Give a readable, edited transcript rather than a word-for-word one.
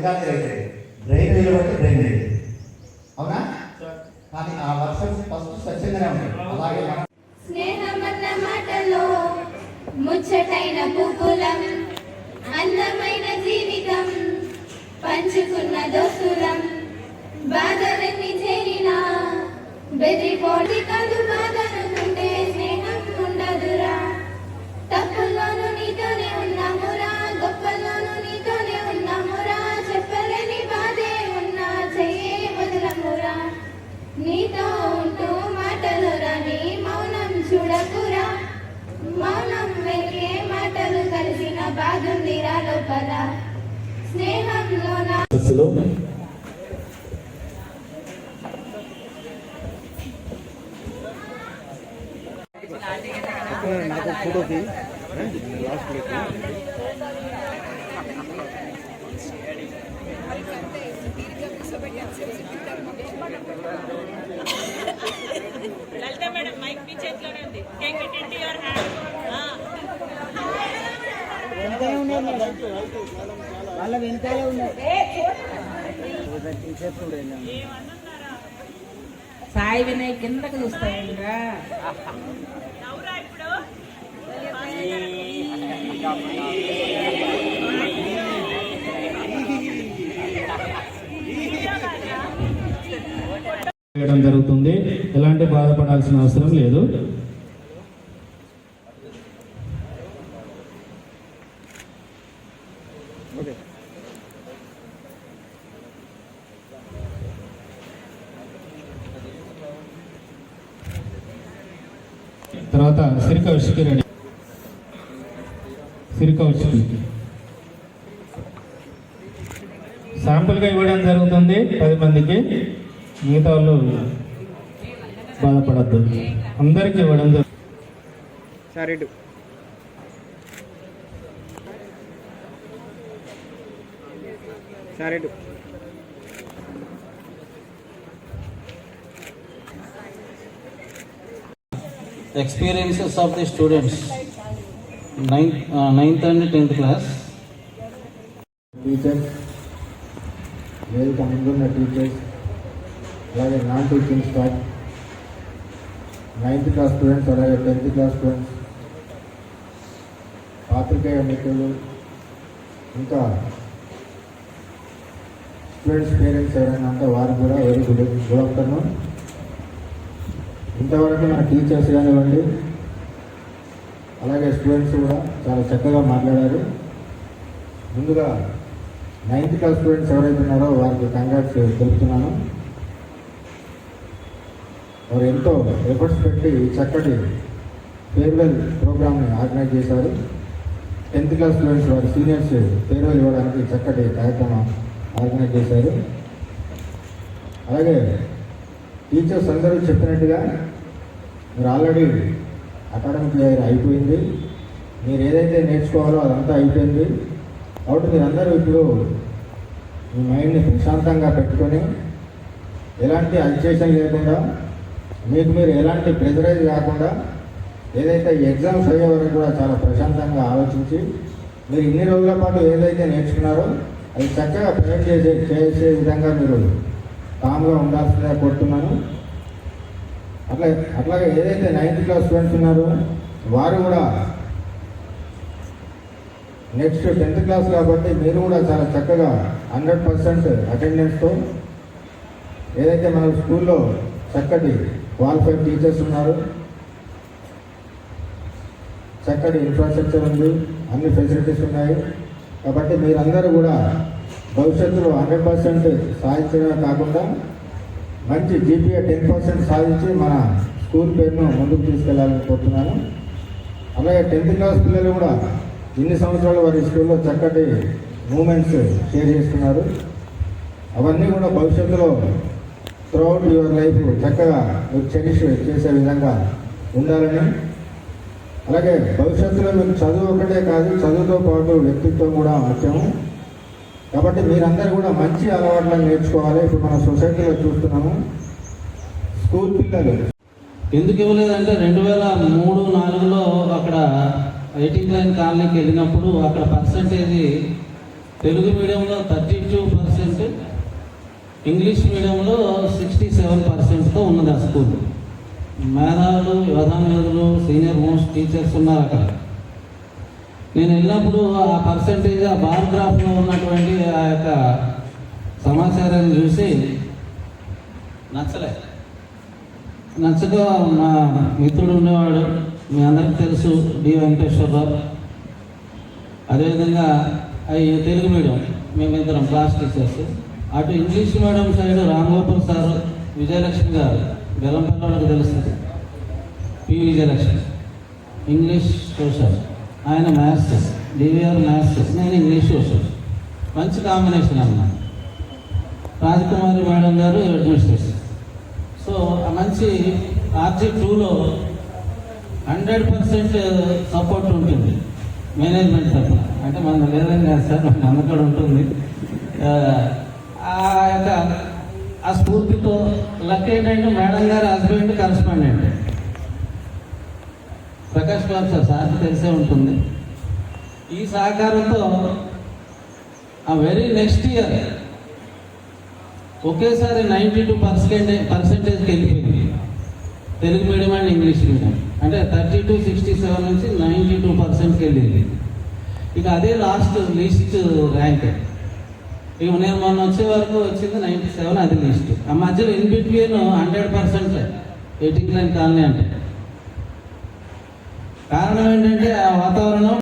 చలికాలం అయితే డ్రైనేజ్ బట్టి డ్రైనేజ్ అవునా? కానీ ఆ వర్షం ఫస్ట్ స్వచ్ఛంగానే ఉంటుంది. అలాగే స్నేహమన్న మాటలో ముచ్చటైన పువ్వులం, అందమైన జీవితం పంచుకున్న దోస్తులం, బాధలన్నీ చేరినా బెదిరిపోటి కాదు బాధనుకుంటే స్నేహం ఉండదురా. తప్పుల్లోనూ నీతోనే ఉన్నామురా, గొప్పల్లోనూ నీతోనే ఉన్నామురా, చెప్పలేని బాధే ఉన్నా చెయ్యే వదలమురా. నీతో ఉంటూ మాటలు రాని మౌనం చూడకురా, మౌనం వెలిగే మాటలు కలిసిన బాగుందిరా లోపల. స్నేహంలో నా నాకు ఫోటోకి లాస్ట్ లలిత మేడం మైక్ మీ చేతిలోనే ఉంది. Take it into your hand. వెనకాలే ఉన్నారు మేడం, వాళ్ళ వెనకాలే ఉన్నారు. సాయి వినయ్ కిందకి చూస్తాయండిరా. నవ్వురా ఇప్పుడు. చేయడం జరుగుతుంది. ఎలాంటి బాధపడాల్సిన అవసరం లేదు. తర్వాత సిరికౌశికి రెడీ. సిరికౌశికి శాంపుల్గా ఇవ్వడం జరుగుతుంది 10 మందికి. మిగతా వాళ్ళు బాధపడద్దు, అందరికీ ఇవ్వడం జరుగుతుంది. సరే సరే experiences of the students 9th and 10th class. Teachers, welcome ఉన్న టీచర్స్, అలాగే non teaching staff, 9th class students, అలాగే 10th క్లాస్ స్టూడెంట్స్, పాత్రికేయ మిత్రులు, ఇంకా స్టూడెంట్స్ పేరెంట్స్ ఎవరైనా ఉంటే వారు కూడా వెరీ గుడ్ ఆఫ్టర్నూన్. ఇంతవరకు మన టీచర్స్ కానివ్వండి, అలాగే స్టూడెంట్స్ కూడా చాలా చక్కగా మాట్లాడారు. ముందుగా 9th క్లాస్ స్టూడెంట్స్ ఎవరైతే ఉన్నారో వారికి కంగ్రాట్స్ తెలుపుతున్నాను. వారు ఎంతో ఎఫర్ట్స్ పెట్టి చక్కటి ఫేర్వెల్ ప్రోగ్రామ్ని ఆర్గనైజ్ చేశారు. 10th క్లాస్ స్టూడెంట్స్ వారి సీనియర్స్ ఫేర్వెల్ ఇవ్వడానికి చక్కటి కార్యక్రమం ఆర్గనైజ్ చేశారు. అలాగే టీచర్స్ అందరూ చెప్పినట్టుగా మీరు ఆల్రెడీ అకాడమిక్ ఇయర్ అయిపోయింది, మీరు ఏదైతే నేర్చుకోవాలో అదంతా అయిపోయింది. కాబట్టి మీరందరూ ఇప్పుడు మీ మైండ్ని ప్రశాంతంగా పెట్టుకొని ఎలాంటి అజిటేషన్ లేకుండా, మీకు మీరు ఎలాంటి ప్రెజరైజ్ కాకుండా, ఏదైతే ఎగ్జామ్స్ అయ్యే వరకు కూడా చాలా ప్రశాంతంగా ఆలోచించి మీరు ఇన్ని రోజుల పాటు ఏదైతే నేర్చుకున్నారో అది చక్కగా ప్రయోగం చేసే విధంగా మీరు కామ్గా ఉండాల్సిందిగా కోరుతున్నాను. అట్లాగే ఏదైతే 9th క్లాస్ స్టూడెంట్స్ ఉన్నారో వారు కూడా నెక్స్ట్ 10th క్లాస్ కాబట్టి మీరు కూడా చాలా చక్కగా 100% అటెండెన్స్తో ఏదైతే మన స్కూల్లో చక్కటి క్వాలిఫైడ్ టీచర్స్ ఉన్నారు, చక్కటి ఇన్ఫ్రాస్ట్రక్చర్ ఉంది, అన్ని ఫెసిలిటీస్ ఉన్నాయి. కాబట్టి మీరందరూ కూడా భవిష్యత్తులో 100% సాధించడమే కాకుండా మంచి GPA 10% సాధించి మన స్కూల్ పేరును ముందుకు తీసుకెళ్లాలని కోరుతున్నాను. అలాగే 10th క్లాస్ పిల్లలు కూడా ఇన్ని సంవత్సరాలు వారి స్కూల్లో చక్కటి మూమెంట్స్ షేర్ చేస్తున్నారు. అవన్నీ కూడా భవిష్యత్తులో త్రూఅవుట్ యువర్ లైఫ్ చక్కగా మీరు చెరిష్ చేసే విధంగా ఉండాలని, అలాగే భవిష్యత్తులో మీకు చదువు ఒకటే కాదు, చదువుతో పాటు వ్యక్తిత్వం కూడా ముఖ్యము. కాబట్టి మీరందరూ కూడా మంచి అలవాట్లను నేర్చుకోవాలి. ఇప్పుడు మన సొసైటీలో చూస్తున్నాము స్కూల్ పిల్లలు ఎందుకు ఇవ్వలేదంటే 2003-04లో అక్కడ 18th లైన్ కాలనీకి వెళ్ళినప్పుడు అక్కడ పర్సంటేజ్ తెలుగు మీడియంలో 32%, ఇంగ్లీష్ మీడియంలో 67%తో ఉన్నది ఆ స్కూల్. మేధావులు, యోధామేధులు, సీనియర్ మోస్ట్ టీచర్స్ ఉన్నారు అక్కడ. నేను వెళ్ళినప్పుడు ఆ పర్సంటేజ్, ఆ బార్ గ్రాఫ్లో ఉన్నటువంటి ఆ యొక్క సమాచారాన్ని చూసి నచ్చక మా మిత్రుడు ఉండేవాడు, మీ అందరికీ తెలుసు, డి వెంకటేశ్వరరావు. అదేవిధంగా అవి తెలుగు మీడియం, మేమిద్దరం క్లాస్ టీచర్స్. అటు English medium side Ramagopal sir, Vijayalakshmi గారు, బెల్లంపల్లి వాళ్ళకి తెలుస్తుంది, పి విజయలక్ష్మి, ఇంగ్లీష్ సోషల్, ఆయన మ్యాథ్స్, డివిఆర్ మ్యాథ్స్, నేను ఇంగ్లీష్ సోషల్. మంచి కాంబినేషన్ అన్నమాట. రాజకుమారి మేడం గారు అడ్మినిస్ట్రేషన్. సో ఆ మంచి RG2లో 100% సపోర్ట్ ఉంటుంది మేనేజ్మెంట్ తరఫున. అంటే మన లేదని కాదు సార్, మన కూడా ఉంటుంది. ఆ యొక్క ఆ స్ఫూర్తితో లక్ ఏంటంటే మేడం గారి హస్బెండ్ కరస్పాండెంట్ ప్రకాష్ బాబు సార్, సార్కి తెలిసే ఉంటుంది. ఈ సహకారంతో ఆ వెరీ నెక్స్ట్ ఇయర్ ఒకేసారి 92%కి వెళ్ళిపోయింది Telugu medium and English medium. అంటే 32-67 నుంచి 92%కి వెళ్ళింది. ఇక అదే లీస్ట్ ర్యాంక్. ఇక నేను మొన్న వచ్చే వరకు వచ్చింది 97, అది లీస్ట్. ఆ మధ్యలో ఇన్ బిట్వీన్ 100% ఎయిటింగ్ లైన్ కాలనీ అంటే. కారణం ఏంటంటే ఆ వాతావరణం